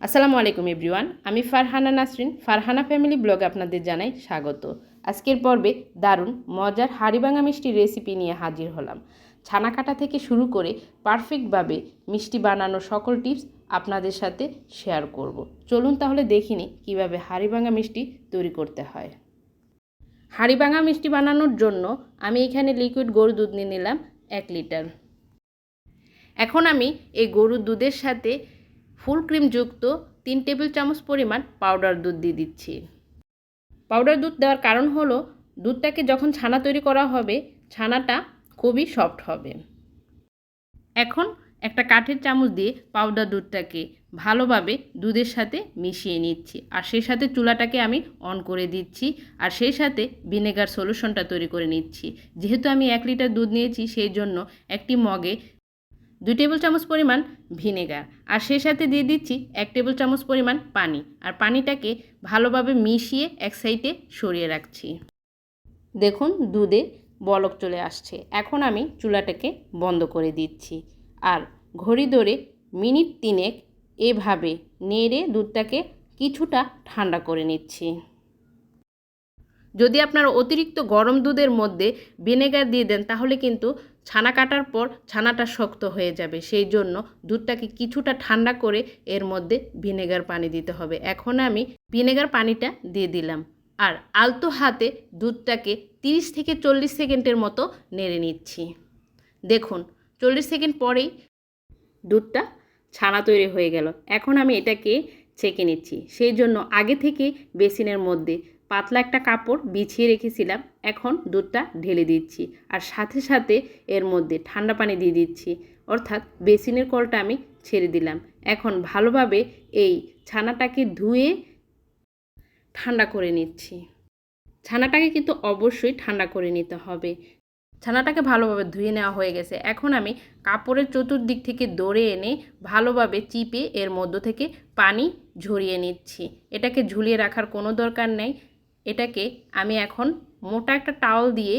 আসসালামু আলাইকুম এভরিওয়ান, আমি ফারহানা নাসরিন ফারহানা ফ্যামিলি ব্লগে আপনাদের জানাই স্বাগত। আজকের পর্বে দারুণ মজার হাড়িভাঙা মিষ্টির রেসিপি নিয়ে হাজির হলাম। ছানা কাটা থেকে শুরু করে পারফেক্টভাবে মিষ্টি বানানোর সকল টিপস আপনাদের সাথে শেয়ার করব। চলুন তাহলে দেখিনি কিভাবে হাড়িভাঙা মিষ্টি তৈরি করতে হয়। হাড়িভাঙা মিষ্টি বানানোর জন্য আমি এখানে লিকুইড গরুর দুধ নিয়ে নিলাম 1 লিটার। এখন আমি এই গরুর দুধের সাথে ফুল ক্রিম যুক্ত 3 টেবিল চামচ পরিমাণ পাউডার দুধ দিয়ে দিচ্ছি। পাউডার দুধ দেওয়ার কারণ হলো দুধটাকে যখন ছানা তৈরি করা হবে ছানাটা খুবই সফট হবে। এখন একটা কাঠের চামচ দিয়ে পাউডার দুধটাকে ভালোভাবে দুধের সাথে মিশিয়ে নিচ্ছি, আর সেই সাথে চুলাটাকে আমি অন করে দিচ্ছি, আর সেই সাথে ভিনেগার সলিউশনটা তৈরি করে নিচ্ছি। যেহেতু আমি 1 লিটার দুধ নিয়েছি সেই জন্য একটি মগে 2 টেবিল চামচ পরিমাণ ভিনেগার, আর সেই সাথে দিয়ে দিচ্ছি 1 টেবিল চামচ পরিমাণ পানি, আর পানিটাকে ভালোভাবে মিশিয়ে এক সাইডে সরিয়ে রাখছি। দেখুন দুধে বলক চলে আসছে। এখন আমি চুলাটাকে বন্ধ করে দিচ্ছি, আর ঘড়ি ধরে মিনিট 3 এভাবে নেড়ে দুধটাকে কিছুটা ঠান্ডা করে নিচ্ছি। যদি আপনারা অতিরিক্ত গরম দুধের মধ্যে ভিনেগার দিয়ে দেন তাহলে কিন্তু ছানা কাটার পর ছানাটা শক্ত হয়ে যাবে, সেই জন্য দুধটাকে কিছুটা ঠান্ডা করে এর মধ্যে ভিনেগার পানি দিতে হবে। এখন আমি ভিনেগার পানিটা দিয়ে দিলাম, আর আলতো হাতে দুধটাকে 30 থেকে 40 সেকেন্ডের মতো নেড়ে নিচ্ছি। দেখুন 40 সেকেন্ড পরেই দুধটা ছানা তৈরি হয়ে গেল। এখন আমি এটাকে ছেঁকে নিচ্ছি, সেই জন্য আগে থেকে বেসিনের মধ্যে পাতলা একটা কাপড় বিছিয়ে রেখেছিলাম। এখন দুধটা ঢেলে দিচ্ছি, আর সাথে সাথে এর মধ্যে ঠান্ডা পানি দিয়ে দিচ্ছি, অর্থাৎ বেসিনের কলটা আমি ছেড়ে দিলাম। এখন ভালোভাবে এই ছানাটাকে ধুয়ে ঠান্ডা করে নিচ্ছি। ছানাটাকে কিন্তু অবশ্যই ঠান্ডা করে নিতে হবে। ছানাটাকে ভালোভাবে ধুয়ে নেওয়া হয়ে গেছে। এখন আমি কাপড়ের চতুর্দিক থেকে দড়ে এনে ভালোভাবে চিপে এর মধ্য থেকে পানি ঝরিয়ে নিচ্ছি। এটাকে ঝুলিয়ে রাখার কোনো দরকার নেই। এটাকে আমি এখন মোটা একটা টাওয়াল দিয়ে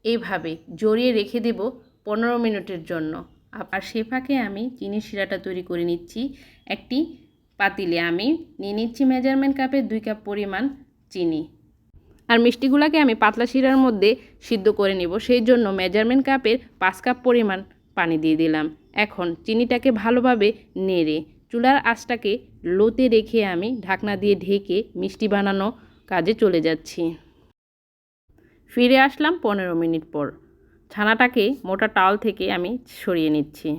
এইভাবে জড়িয়ে রেখে দেব 15 মিনিটের জন্য। আর সে ফাঁকে আমি চিনির শিরাটা তৈরি করে নিচ্ছি। একটি পাতিলে আমি নিয়ে নিচ্ছি মেজারমেন্ট কাপে 2 কাপ পরিমাণ চিনি, আর মিষ্টিগুলোকে আমি পাতলা শিরার মধ্যে সিদ্ধ করে নিব, সেই জন্য মেজারমেন্ট কাপের 5 কাপ পরিমাণ পানি দিয়ে দিলাম। এখন চিনিটাকে ভালোভাবে নেড়ে চুলার আঁচটাকে লোতে রেখে আমি ঢাকনা দিয়ে ঢেকে মিষ্টি বানানো কাজে চলে যাচ্ছি। ফিরে আসলাম 15 মিনিট পর। ছানাটাকে মোটা টাওয়াল থেকে আমি সরিয়ে নিচ্ছি।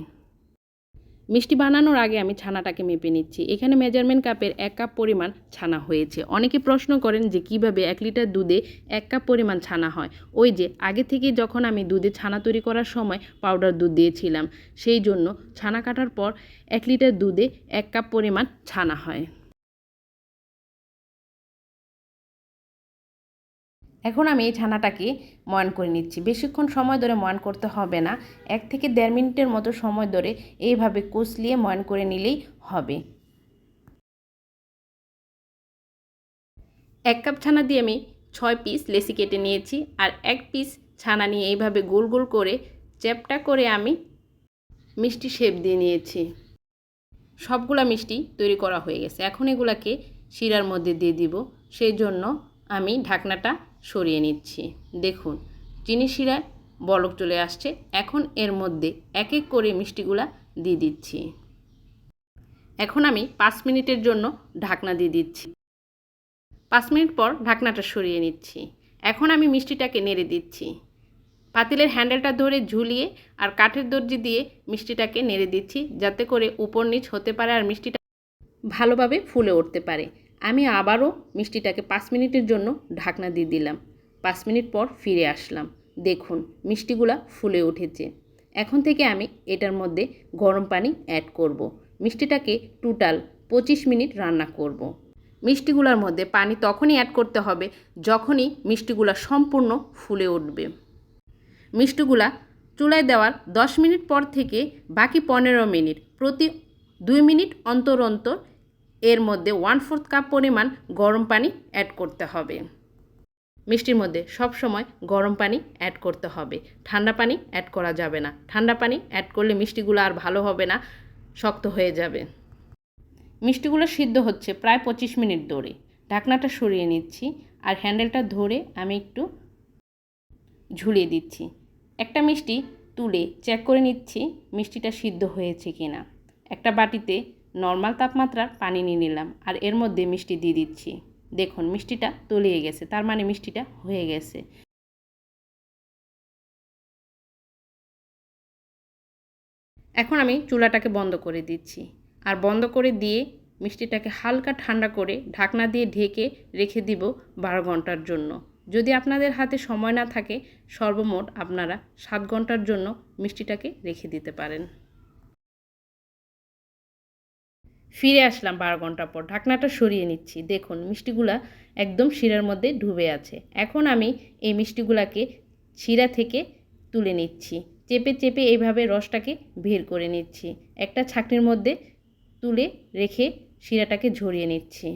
মিষ্টি বানানোর আগে আমি ছানাটাকে মেপে নিচ্ছি। এখানে মেজারমেন্ট কাপের 1 কাপ পরিমাণ ছানা হয়েছে। অনেকে প্রশ্ন করেন যে কিভাবে 1 লিটার দুধে 1 কাপ পরিমাণ ছানা হয়। ওই যে আগে থেকে যখন আমি দুধে ছানা তৈরি করার সময় পাউডার দুধ দিয়েছিলাম, সেই জন্য ছানা কাটার পর 1 লিটার দুধে 1 কাপ পরিমাণ ছানা হয়। এখন আমি এই ছানাটাকে ময়ান করে নিচ্ছি। বেশিক্ষণ সময় ধরে ময়ান করতে হবে না, 1 থেকে 1.5 মিনিটের মতো সময় ধরে এইভাবে কষলিয়ে ময়ান করে নিলেই হবে। 1 কাপ ছানা দিয়ে আমি 6 পিস লেচি কেটে নিয়েছি, আর 1 পিস ছানা নিয়ে এইভাবে গোল গোল করে চ্যাপটা করে আমি মিষ্টি শেপ দিয়ে নিয়েছি। সবগুলা মিষ্টি তৈরি করা হয়ে গেছে। এখন এগুলাকে শিরার মধ্যে দিয়ে দিব, সেই জন্য আমি ঢাকনাটা সরিয়ে নিচ্ছি। দেখুন চিনি শিরায় বলক চলে আসছে। এখন এর মধ্যে এক এক করে মিষ্টিগুলা দিয়ে দিচ্ছি। এখন আমি 5 মিনিটের জন্য ঢাকনা দিয়ে দিচ্ছি। 5 মিনিট পর ঢাকনাটা সরিয়ে নিচ্ছি। এখন আমি মিষ্টিটাকে নেড়ে দিচ্ছি। পাতিলের হ্যান্ডেলটা ধরে ঝুলিয়ে আর কাঠের দর্জি দিয়ে মিষ্টিটাকে নেড়ে দিচ্ছি, যাতে করে উপর নিচ হতে পারে আর মিষ্টিটা ভালোভাবে ফুলে উঠতে পারে। আমি আবারও মিষ্টিটাকে 5 মিনিটের জন্য ঢাকনা দিয়ে দিলাম। 5 মিনিট পর ফিরে আসলাম। দেখুন মিষ্টিগুলা ফুলে উঠেছে। এখন থেকে আমি এটার মধ্যে গরম পানি অ্যাড করব। মিষ্টিটাকে টোটাল 25 মিনিট রান্না করব। মিষ্টিগুলোর মধ্যে পানি তখনই অ্যাড করতে হবে যখনই মিষ্টিগুলা সম্পূর্ণ ফুলে উঠবে। মিষ্টিগুলা চুলায় দেওয়ার 10 মিনিট পর থেকে বাকি 15 মিনিট প্রতি 2 মিনিট অন্তর অন্তর এর মধ্যে 1/4 কাপ পরিমাণ গরম পানি অ্যাড করতে হবে। মিষ্টির মধ্যে সব সময় গরম পানি অ্যাড করতে হবে, ঠান্ডা পানি অ্যাড করা যাবে না। ঠান্ডা পানি অ্যাড করলে মিষ্টিগুলো আর ভালো হবে না, শক্ত হয়ে যাবে। মিষ্টিগুলো সিদ্ধ হচ্ছে প্রায় 25 মিনিট ধরে। ঢাকনাটা সরিয়ে নিচ্ছি আর হ্যান্ডেলটা ধরে আমি একটু ঝুলিয়ে দিচ্ছি। একটা মিষ্টি তুলে চেক করে নিচ্ছি মিষ্টিটা সিদ্ধ হয়েছে কিনা। একটা বাটিতে নর্মাল তাপমাত্রার পানি নিয়ে নিলাম আর এর মধ্যে মিষ্টি দিয়ে দিচ্ছি। দেখুন মিষ্টিটা তলিয়ে গেছে, তার মানে মিষ্টিটা হয়ে গেছে। এখন আমি চুলাটাকে বন্ধ করে দিচ্ছি আর বন্ধ করে দিয়ে মিষ্টিটাকে হালকা ঠান্ডা করে ঢাকনা দিয়ে ঢেকে রেখে দিব 12 ঘন্টার জন্য। যদি আপনাদের হাতে সময় না থাকে সর্বমোট আপনারা 7 ঘন্টার জন্য মিষ্টিটাকে রেখে দিতে পারেন। ফিরে আসলাম 12 ঘন্টা পর, ঢাকনাটা সরিয়ে নিচ্ছি। দেখুন মিষ্টিগুলা একদম শিরার মধ্যে ডুবে আছে। এখন আমি এই মিষ্টিগুলাকে শিরা থেকে তুলে নিচ্ছি। চেপে চেপে এইভাবে রসটাকে বের করে নিচ্ছি। একটা ছাঁকনির মধ্যে তুলে রেখে শিরাটাকে ঝরিয়ে নিচ্ছি।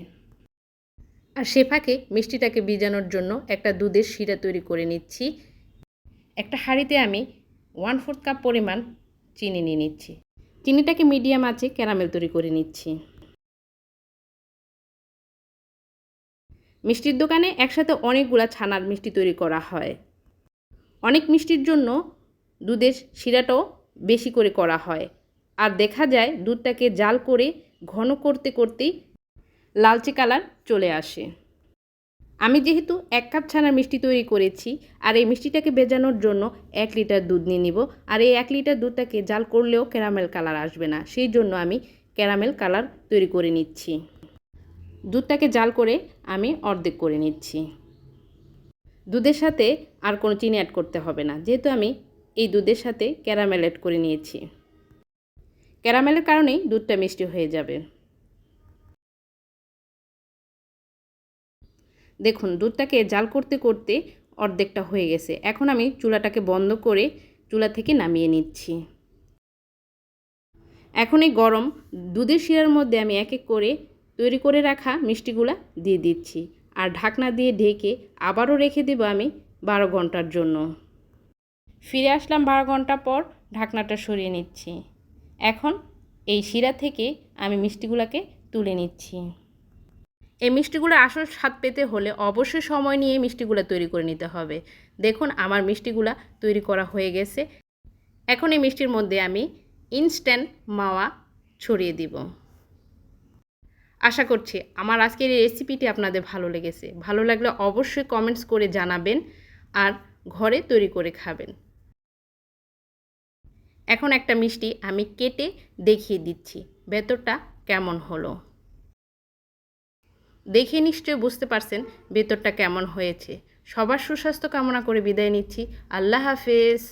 আর সে ফাঁকে মিষ্টিটাকে ভিজানোর জন্য একটা দুধের শিরা তৈরি করে নিচ্ছি। একটা হাঁড়িতে আমি 1/4 কাপ পরিমাণ চিনি নিয়ে নিচ্ছি। চিনিটাকে মিডিয়াম আঁচে ক্যারামেল তৈরি করে নিচ্ছি। মিষ্টির দোকানে একসাথে অনেকগুলা ছানার মিষ্টি তৈরি করা হয়। অনেক মিষ্টির জন্য দুধের শিরাটাও বেশি করে করা হয়। আর দেখা যায় দুধটাকে জাল করে ঘন করতে করতেই লালচে কালার চলে আসে। আমি যেহেতু 1 কাপ ছানার মিষ্টি তৈরি করেছি আর এই মিষ্টিটাকে ভেজানোর জন্য 1 লিটার দুধ নিয়ে নিব। আর এই 1 লিটার দুধটাকে জাল করলেও ক্যারামেল কালার আসবে না, সেই জন্য আমি ক্যারামেল কালার তৈরি করে নিচ্ছি। দুধটাকে জাল করে আমি অর্ধেক করে নিচ্ছি। দুধের সাথে আর কোনো চিনি অ্যাড করতে হবে না, যেহেতু আমি এই দুধের সাথে ক্যারামেল অ্যাড করে নিয়েছি। ক্যারামেলের কারণেই দুধটা মিষ্টি হয়ে যাবে। দেখুন দুধটাকে জাল করতে করতে অর্ধেকটা হয়ে গেছে। এখন আমি চুলাটাকে বন্ধ করে চুলা থেকে নামিয়ে নিচ্ছি। এখন এই গরম দুধের শিরার মধ্যে আমি এক এক করে তৈরি করে রাখা মিষ্টিগুলা দিয়ে দিচ্ছি আর ঢাকনা দিয়ে ঢেকে আবারও রেখে দেব আমি 12 ঘন্টার জন্য। ফিরে আসলাম 12 ঘন্টা পর, ঢাকনাটা সরিয়ে নিচ্ছি। এখন এই শিরা থেকে আমি মিষ্টিগুলোকে তুলে নিচ্ছি। এই মিষ্টিগুলোর আসল স্বাদ পেতে হলে অবশ্যই সময় নিয়ে মিষ্টিগুলো তৈরি করে নিতে হবে। দেখুন আমার মিষ্টিগুলা তৈরি করা হয়ে গেছে। এখন এই মিষ্টির মধ্যে আমি ইনস্ট্যান্ট মাওয়া ছড়িয়ে দিব। আশা করছি আমার আজকের এই রেসিপিটি আপনাদের ভালো লেগেছে। ভালো লাগলে অবশ্যই কমেন্টস করে জানাবেন আর ঘরে তৈরি করে খাবেন। এখন একটা মিষ্টি আমি কেটে দেখিয়ে দিচ্ছি ভেতরটা কেমন হলো। দেখে নিশ্চয়ই বুঝতে পারছেন ভেতরটা কেমন হয়েছে। সবার সুস্বাস্থ্য কামনা করে বিদায় নিচ্ছি। আল্লাহ হাফেজ।